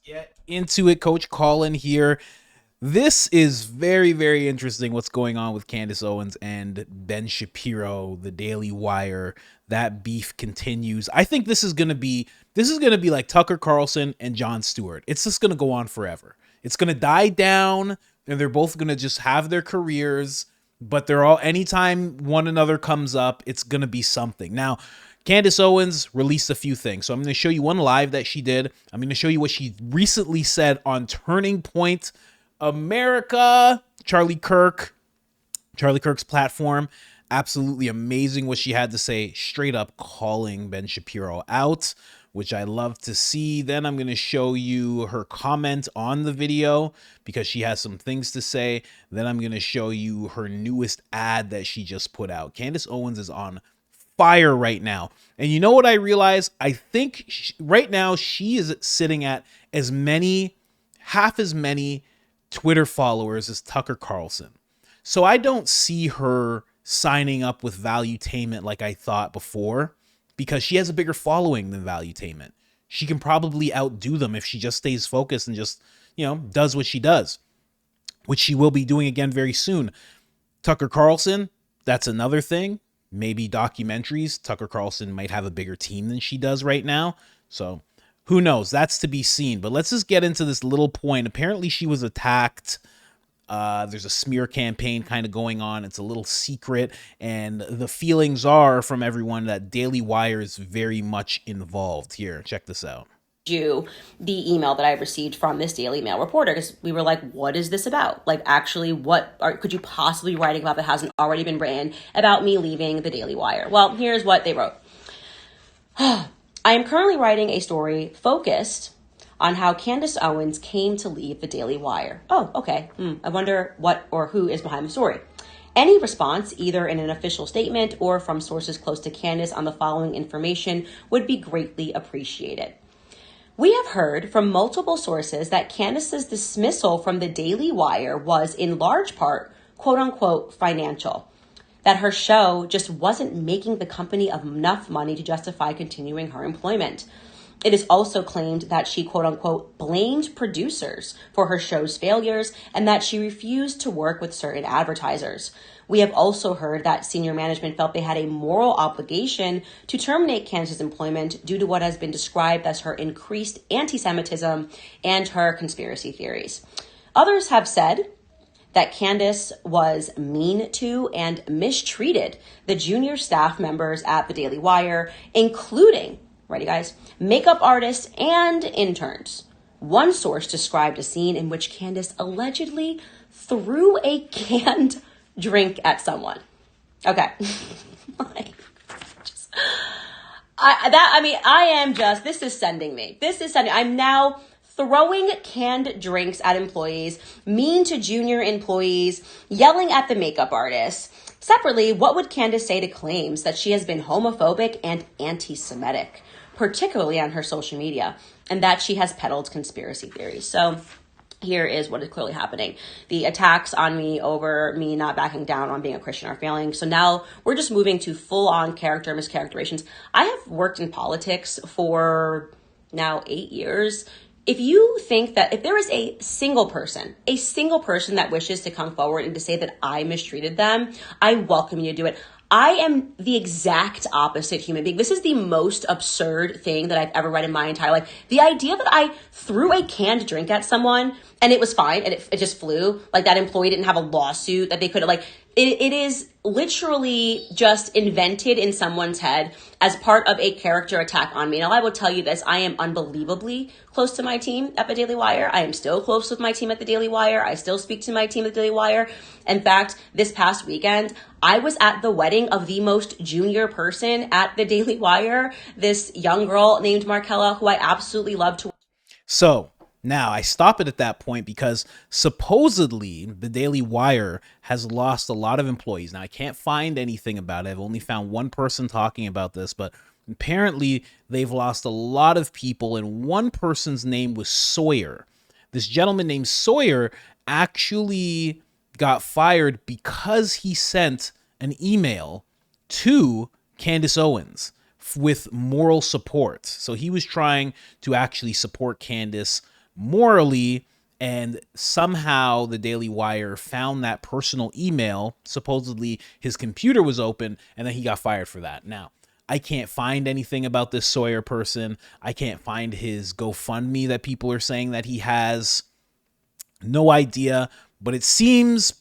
Get into it. Coach Colin here. This is very, very interesting what's going on with Candace Owens and Ben Shapiro, the Daily Wire. That beef continues. I think this is gonna be like Tucker Carlson and Jon Stewart. It's just gonna go on forever. It's gonna die down, and they're both gonna just have their careers, but they're all anytime one another comes up, it's gonna be something. Now, Candace Owens released a few things. So I'm going to show you one live that she did. I'm going to show you what she recently said on Turning Point America. Charlie Kirk's platform. Absolutely amazing what she had to say, straight up calling Ben Shapiro out, which I love to see. Then I'm going to show you her comment on the video because she has some things to say. Then I'm going to show you her newest ad that she just put out. Candace Owens is on fire right now. And you know what I realize? I think right now she is sitting at half as many Twitter followers as Tucker Carlson. So I don't see her signing up with Valuetainment like I thought before, because she has a bigger following than Valuetainment. She can probably outdo them if she just stays focused and just, does what she does, which she will be doing again very soon. Tucker Carlson, that's another thing. Maybe documentaries. Tucker Carlson might have a bigger team than she does right now. So who knows? That's to be seen. But let's just get into this little point. Apparently she was attacked. There's a smear campaign kind of going on. It's a little secret. And the feelings are from everyone that Daily Wire is very much involved. Here, check this out. You the email that I received from this Daily Mail reporter, because we were like, what is this about? Like, actually, could you possibly be writing about that hasn't already been written about me leaving the Daily Wire? Well, here's what they wrote. I am currently writing a story focused on how Candace Owens came to leave the Daily Wire. Oh, okay. I wonder what or who is behind the story. Any response, either in an official statement or from sources close to Candace on the following information, would be greatly appreciated. We have heard from multiple sources that Candace's dismissal from the Daily Wire was in large part, quote unquote, financial. That her show just wasn't making the company enough money to justify continuing her employment. It is also claimed that she, quote unquote, blamed producers for her show's failures and that she refused to work with certain advertisers. We have also heard that senior management felt they had a moral obligation to terminate Candace's employment due to what has been described as her increased anti-Semitism and her conspiracy theories. Others have said that Candace was mean to and mistreated the junior staff members at the Daily Wire, including, ready guys, makeup artists and interns. One source described a scene in which Candace allegedly threw a canned drink at someone. Okay. This is sending me. I'm now throwing canned drinks at employees, mean to junior employees, yelling at the makeup artists. Separately, what would Candace say to claims that she has been homophobic and anti-Semitic, particularly on her social media, and that she has peddled conspiracy theories? So here is what is clearly happening. The attacks on me over me not backing down on being a Christian are failing. So now we're just moving to full-on character mischaracterizations. I have worked in politics for now 8 years. If you think that if there is a single person that wishes to come forward and to say that I mistreated them, I welcome you to do it. I am the exact opposite human being. This is the most absurd thing that I've ever read in my entire life. The idea that I threw a canned drink at someone and it was fine and it just flew, like that employee didn't have a lawsuit that they could have, it is literally just invented in someone's head as part of a character attack on me. Now, I will tell you this, I am unbelievably close to my team at the Daily Wire. I am still close with my team at the Daily Wire. I still speak to my team at the Daily Wire. In fact, this past weekend, I was at the wedding of the most junior person at the Daily Wire, this young girl named Markella, who I absolutely love to. So now I stop it at that point because supposedly the Daily Wire has lost a lot of employees. Now I can't find anything about it. I've only found one person talking about this, but apparently they've lost a lot of people, and one person's name was Sawyer. This gentleman named Sawyer actually got fired because he sent an email to Candace Owens with moral support. So he was trying to actually support Candace morally. And somehow the Daily Wire found that personal email. Supposedly his computer was open, and then he got fired for that. Now, I can't find anything about this Sawyer person. I can't find his GoFundMe that people are saying that he has. No idea, but it seems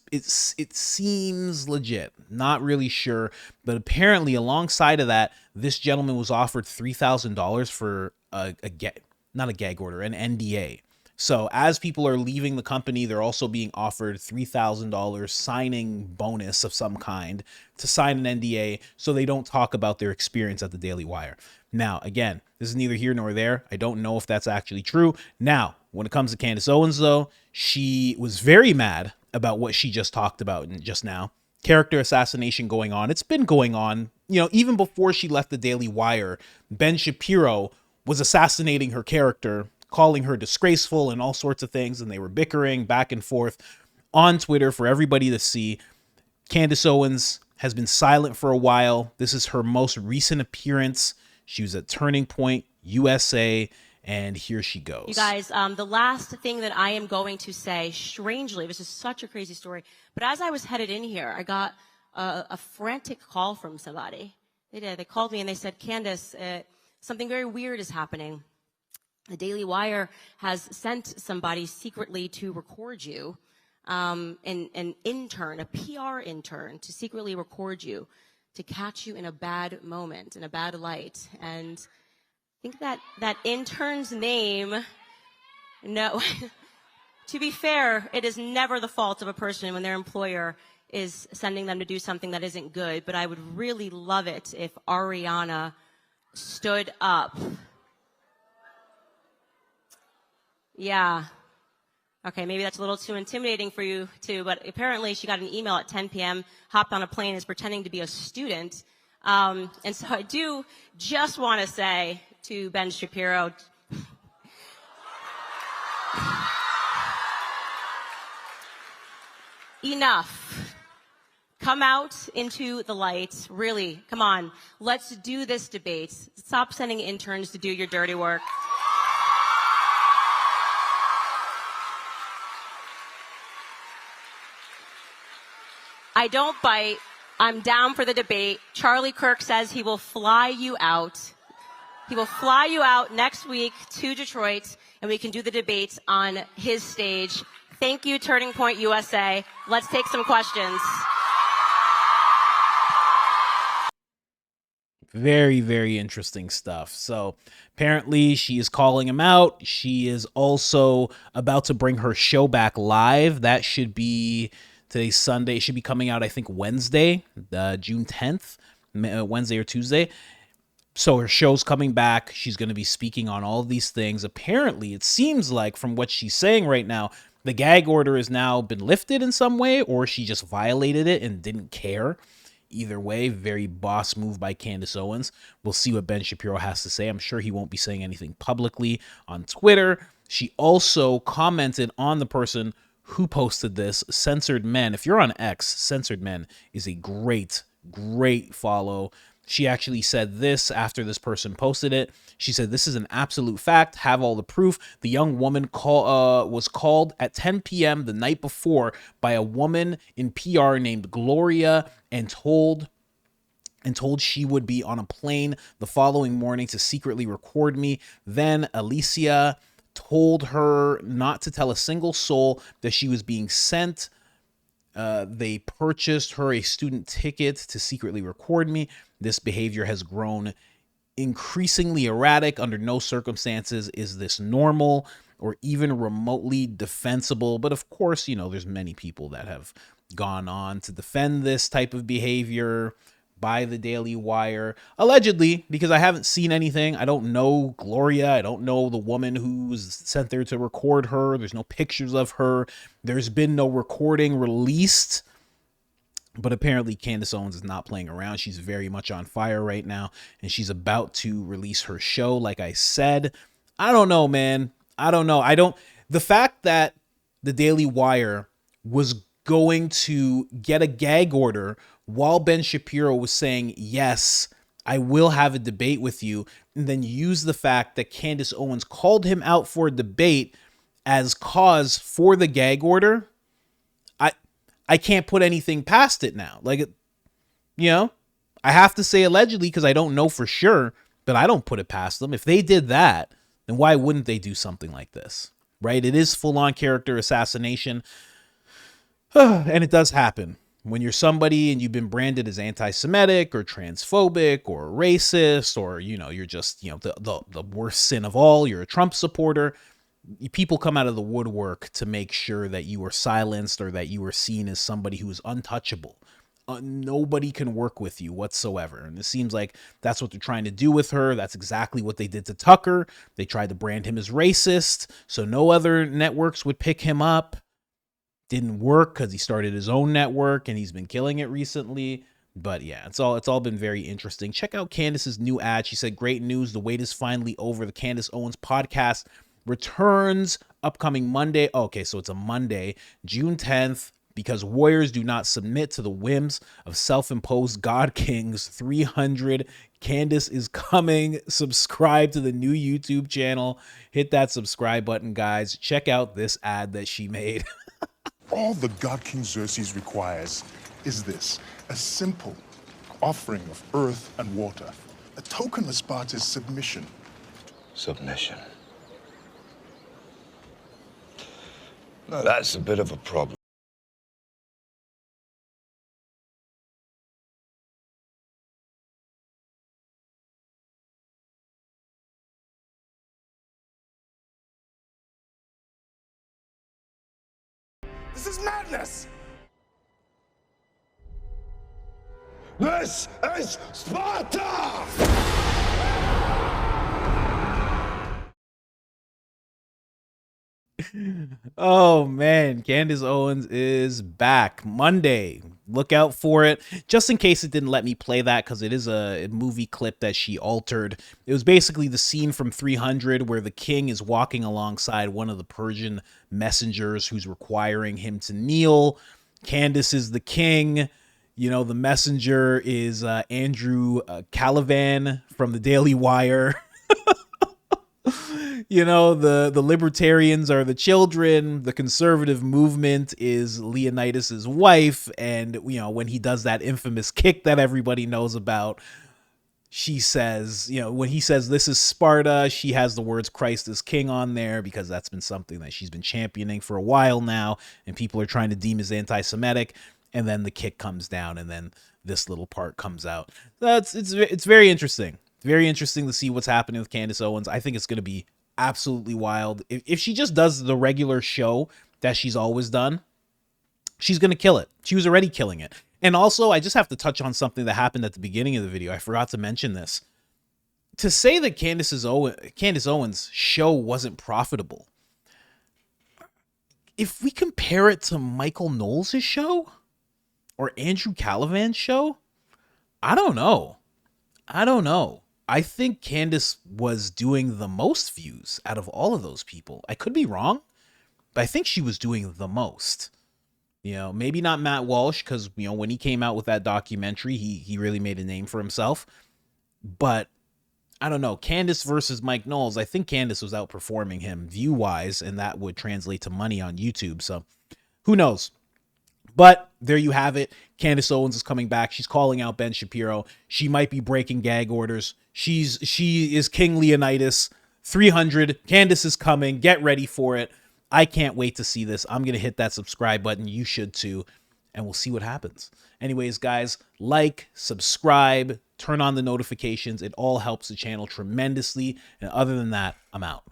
legit. Not really sure, but apparently alongside of that, this gentleman was offered $3,000 for not a gag order, an NDA. So as people are leaving the company, they're also being offered $3,000 signing bonus of some kind to sign an NDA so they don't talk about their experience at the Daily Wire. Now, again, this is neither here nor there. I don't know if that's actually true. Now, when it comes to Candace Owens, though, she was very mad about what she just talked about just now. Character assassination going on. It's been going on, even before she left the Daily Wire. Ben Shapiro was assassinating her character, calling her disgraceful and all sorts of things, and they were bickering back and forth on Twitter for everybody to see. Candace Owens has been silent for a while. This is her most recent appearance. She was at Turning Point USA, and here she goes. You guys, the last thing that I am going to say, strangely, this is such a crazy story, but as I was headed in here, I got a frantic call from somebody. They did. They called me and they said, Candace, something very weird is happening. The Daily Wire has sent somebody secretly to record you, an intern, a PR intern, to secretly record you, to catch you in a bad moment, in a bad light. And I think that intern's name, no, to be fair, it is never the fault of a person when their employer is sending them to do something that isn't good, but I would really love it if Ariana stood up. Yeah. Okay, maybe that's a little too intimidating for you too, but apparently she got an email at 10 p.m., hopped on a plane, is pretending to be a student. And so I do just want to say to Ben Shapiro, enough. Come out into the light. Really, come on. Let's do this debate. Stop sending interns to do your dirty work. I don't bite. I'm down for the debate. Charlie Kirk says he will fly you out. He will fly you out next week to Detroit, and we can do the debate on his stage. Thank you, Turning Point USA. Let's take some questions. Very, very interesting stuff. So apparently she is calling him out. She is also about to bring her show back live. That should be today's Sunday. It should be coming out, I think, Wednesday, June 10th, Wednesday or Tuesday. So her show's coming back. She's going to be speaking on all of these things. Apparently, it seems like from what she's saying right now, the gag order has now been lifted in some way, or she just violated it and didn't care. Either way, very boss move by Candace Owens. We'll see what Ben Shapiro has to say. I'm sure he won't be saying anything publicly on Twitter. She also commented on the person who posted this, Censored Men. If you're on X, Censored Men is a great follow. She actually said this after this person posted it. She said, "This is an absolute fact. Have all the proof. The young woman was called at 10 p.m. the night before by a woman in PR named Gloria and told she would be on a plane the following morning to secretly record me. Then Alicia told her not to tell a single soul that she was being sent. They purchased her a student ticket to secretly record me. This behavior has grown increasingly erratic. Under no circumstances is this normal or even remotely defensible." But of course, there's many people that have gone on to defend this type of behavior by the Daily Wire, allegedly, because I haven't seen anything. I don't know Gloria. I don't know the woman who's sent there to record her. There's no pictures of her. There's been no recording released. But apparently Candace Owens is not playing around. She's very much on fire right now, and she's about to release her show, like I said. I don't know, man. I don't know. The fact that the Daily Wire was going to get a gag order while Ben Shapiro was saying, yes, I will have a debate with you, and then use the fact that Candace Owens called him out for a debate as cause for the gag order, I I can't put anything past it now. Like, you know, I have to say allegedly because I don't know for sure, but I don't put it past them. If they did that, then why wouldn't they do something like this? Right? It is full on character assassination. And it does happen when you're somebody and you've been branded as anti-Semitic or transphobic or racist, or, you know, you're just, you know, the worst sin of all. You're a Trump supporter. People come out of the woodwork to make sure that you are silenced or that you are seen as somebody who is untouchable. Nobody can work with you whatsoever. And it seems like that's what they're trying to do with her. That's exactly what they did to Tucker. They tried to brand him as racist, so no other networks would pick him up. Didn't work because he started his own network and he's been killing it recently. But yeah, it's all been very interesting. Check out Candace's new ad. She said, "Great news, the wait is finally over. The Candace Owens podcast returns upcoming Monday." Okay, so it's a Monday, June 10th. Because warriors do not submit to the whims of self-imposed God Kings 300. Candace is coming. Subscribe to the new YouTube channel. Hit that subscribe button, guys. Check out this ad that she made. All the God King Xerxes requires is this: a simple offering of earth and water, a token of Sparta's submission. Submission. Now that's a bit of a problem. This is madness! This is Sparta! Oh man, Candace Owens is back Monday. Look out for it. Just in case it didn't let me play that, because it is a movie clip that she altered. It was basically the scene from 300 where the king is walking alongside one of the Persian messengers who's requiring him to kneel. Candace is the king. You know, the messenger is Andrew Calivan from the Daily Wire. You know, the libertarians are the children. The conservative movement is Leonidas's wife. And, you know, when he does that infamous kick that everybody knows about, she says, you know, when he says this is Sparta, she has the words Christ is king on there because that's been something that she's been championing for a while now. And people are trying to deem as anti-Semitic. And then the kick comes down and then this little part comes out. It's very interesting. Very interesting to see what's happening with Candace Owens. I think it's going to be absolutely wild. If she just does the regular show that she's always done, she's going to kill it. She was already killing it. And also, I just have to touch on something that happened at the beginning of the video. I forgot to mention this. To say that Candace Owens' show wasn't profitable, if we compare it to Michael Knowles' show or Andrew Calivan's show, I don't know. I think Candace was doing the most views out of all of those people. I could be wrong, but I think she was doing the most. You know, maybe not Matt Walsh, because, you know, when he came out with that documentary, he really made a name for himself. But I don't know. Candace versus Mike Knowles, I think Candace was outperforming him view-wise, and that would translate to money on YouTube. So who knows? But there you have it. Candace Owens is coming back. She's calling out Ben Shapiro. She might be breaking gag orders. She is King Leonidas. 300. Candace is coming. Get ready for it. I can't wait to see this. I'm going to hit that subscribe button. You should too. And we'll see what happens. Anyways, guys, like, subscribe, turn on the notifications. It all helps the channel tremendously. And other than that, I'm out.